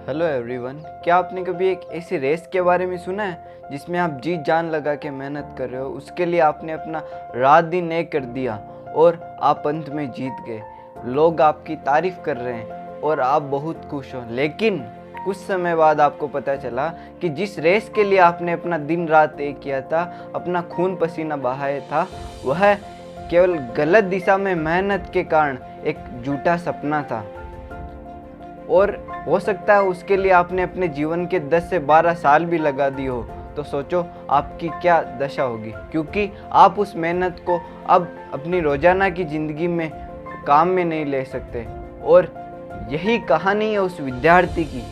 Hello everyone, क्या आपने कभी एक ऐसी रेस के बारे में सुना है जिसमें आप जी जान लगा के मेहनत कर रहे हो, उसके लिए आपने अपना रात दिन एक कर दिया और आप अंत में जीत गए। लोग आपकी तारीफ कर रहे हैं और आप बहुत खुश हो, लेकिन कुछ समय बाद आपको पता चला कि जिस रेस के लिए आपने अपना दिन रात एक किया था, अपना खून पसीना बहाया था, वह केवल गलत दिशा में मेहनत के कारण एक झूठा सपना था। और हो सकता है उसके लिए आपने अपने जीवन के 10 से 12 साल भी लगा दी हो, तो सोचो आपकी क्या दशा होगी, क्योंकि आप उस मेहनत को अब अपनी रोजाना की ज़िंदगी में काम में नहीं ले सकते। और यही कहानी है उस विद्यार्थी की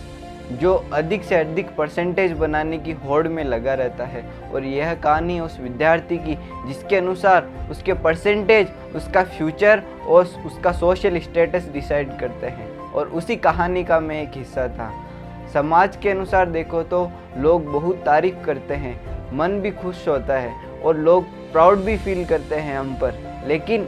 जो अधिक से अधिक परसेंटेज बनाने की होड़ में लगा रहता है। और यह कहानी है उस विद्यार्थी की जिसके अनुसार उसके परसेंटेज उसका फ्यूचर और उसका सोशल स्टेटस डिसाइड करते हैं। और उसी कहानी का मैं एक हिस्सा था। समाज के अनुसार देखो तो लोग बहुत तारीफ करते हैं, मन भी खुश होता है और लोग प्राउड भी फील करते हैं हम पर। लेकिन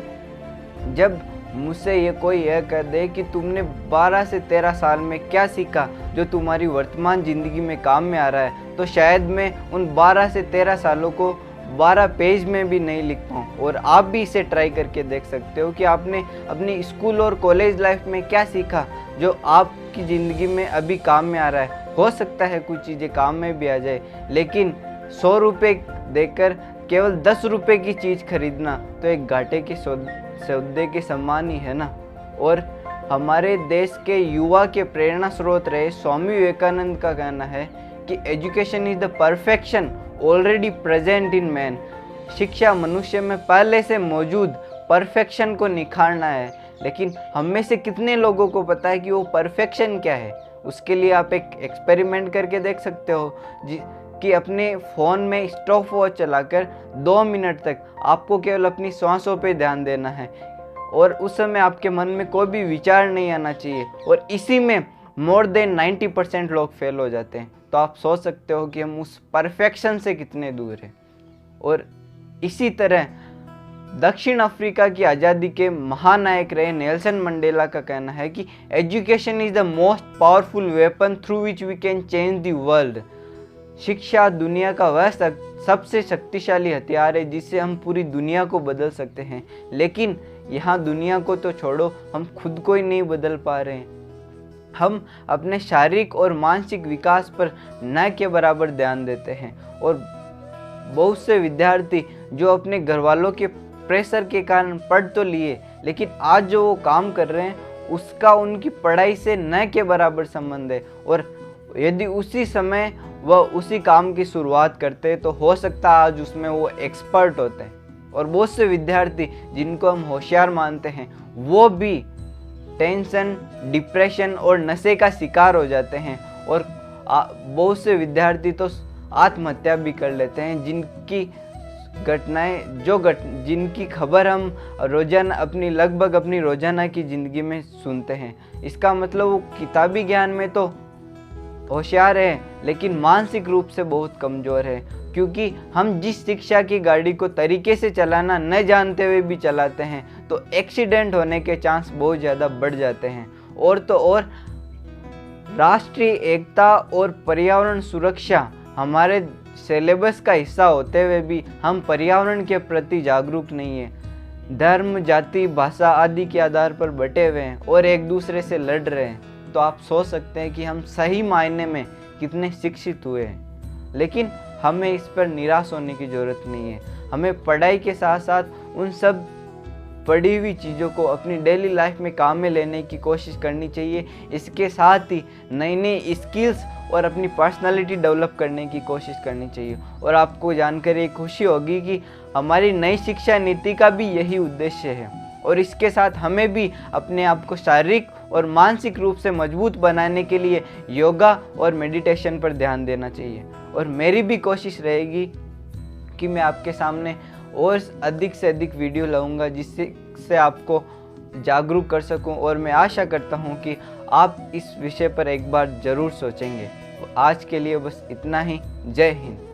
जब मुझसे ये कोई यह कह दे कि तुमने 12 से 13 साल में क्या सीखा जो तुम्हारी वर्तमान ज़िंदगी में काम में आ रहा है, तो शायद मैं उन 12 से 13 सालों को 12 पेज में भी नहीं लिख पाऊँ। और आप भी इसे ट्राई करके देख सकते हो कि आपने अपनी स्कूल और कॉलेज लाइफ में क्या सीखा जो आपकी ज़िंदगी में अभी काम में आ रहा है। हो सकता है कुछ चीज़ें काम में भी आ जाए, लेकिन 100 रुपये देकर केवल 10 रुपये की चीज़ खरीदना तो एक घाटे के सौदे के समान ही है ना। और हमारे देश के युवा के प्रेरणा स्रोत रहे स्वामी विवेकानंद का कहना है कि education is the perfection already present in man. शिक्षा मनुष्य में पहले से मौजूद परफेक्शन को निखारना है। लेकिन हम में से कितने लोगों को पता है कि वो परफेक्शन क्या है। उसके लिए आप एक एक्सपेरिमेंट करके देख सकते हो कि अपने फ़ोन में स्टॉप वॉच चलाकर 2 मिनट तक आपको केवल अपनी सांसों पे ध्यान देना है और उस समय आपके मन में कोई भी विचार नहीं आना चाहिए। और इसी में मोर देन 90% लोग फेल हो जाते हैं। तो आप सोच सकते हो कि हम उस परफेक्शन से कितने दूर हैं। और इसी तरह दक्षिण अफ्रीका की आज़ादी के महानायक रहे नेल्सन मंडेला का कहना है कि education is the most powerful weapon through which we can change the world. शिक्षा दुनिया का वह सबसे शक्तिशाली हथियार है जिससे हम पूरी दुनिया को बदल सकते हैं। लेकिन यहाँ दुनिया को तो छोड़ो, हम खुद को ही नहीं बदल पा रहे हैं। हम अपने शारीरिक और मानसिक विकास पर न के बराबर ध्यान देते हैं। और बहुत से विद्यार्थी जो अपने घर वालों के प्रेशर के कारण पढ़ तो लिए, लेकिन आज जो वो काम कर रहे हैं उसका उनकी पढ़ाई से न के बराबर संबंध है। और यदि उसी समय वह उसी काम की शुरुआत करते तो हो सकता है आज उसमें वो एक्सपर्ट होते हैं। और बहुत से विद्यार्थी जिनको हम होशियार मानते हैं वो भी टेंशन, डिप्रेशन और नशे का शिकार हो जाते हैं। और बहुत से विद्यार्थी तो आत्महत्या भी कर लेते हैं, जिनकी घटनाएं जिनकी खबर हम रोजाना अपनी रोजाना की ज़िंदगी में सुनते हैं। इसका मतलब वो किताबी ज्ञान में तो होशियार है लेकिन मानसिक रूप से बहुत कमज़ोर है, क्योंकि हम जिस शिक्षा की गाड़ी को तरीके से चलाना न जानते हुए भी चलाते हैं तो एक्सीडेंट होने के चांस बहुत ज़्यादा बढ़ जाते हैं। और तो और राष्ट्रीय एकता और पर्यावरण सुरक्षा हमारे सिलेबस का हिस्सा होते हुए भी हम पर्यावरण के प्रति जागरूक नहीं हैं। धर्म, जाति, भाषा आदि के आधार पर बटे हुए हैं और एक दूसरे से लड़ रहे हैं। तो आप सोच सकते हैं कि हम सही मायने में कितने शिक्षित हुए हैं। लेकिन हमें इस पर निराश होने की ज़रूरत नहीं है। हमें पढ़ाई के साथ साथ उन सब पढ़ी हुई चीज़ों को अपनी डेली लाइफ में काम में लेने की कोशिश करनी चाहिए। इसके साथ ही नई नई स्किल्स और अपनी पर्सनालिटी डेवलप करने की कोशिश करनी चाहिए। और आपको जानकर ये खुशी होगी कि हमारी नई शिक्षा नीति का भी यही उद्देश्य है। और इसके साथ हमें भी अपने आप को शारीरिक और मानसिक रूप से मजबूत बनाने के लिए योगा और मेडिटेशन पर ध्यान देना चाहिए। और मेरी भी कोशिश रहेगी कि मैं आपके सामने और अधिक से अधिक वीडियो लाऊंगा जिससे आपको जागरूक कर सकूं। और मैं आशा करता हूं कि आप इस विषय पर एक बार ज़रूर सोचेंगे। आज के लिए बस इतना ही। जय हिंद।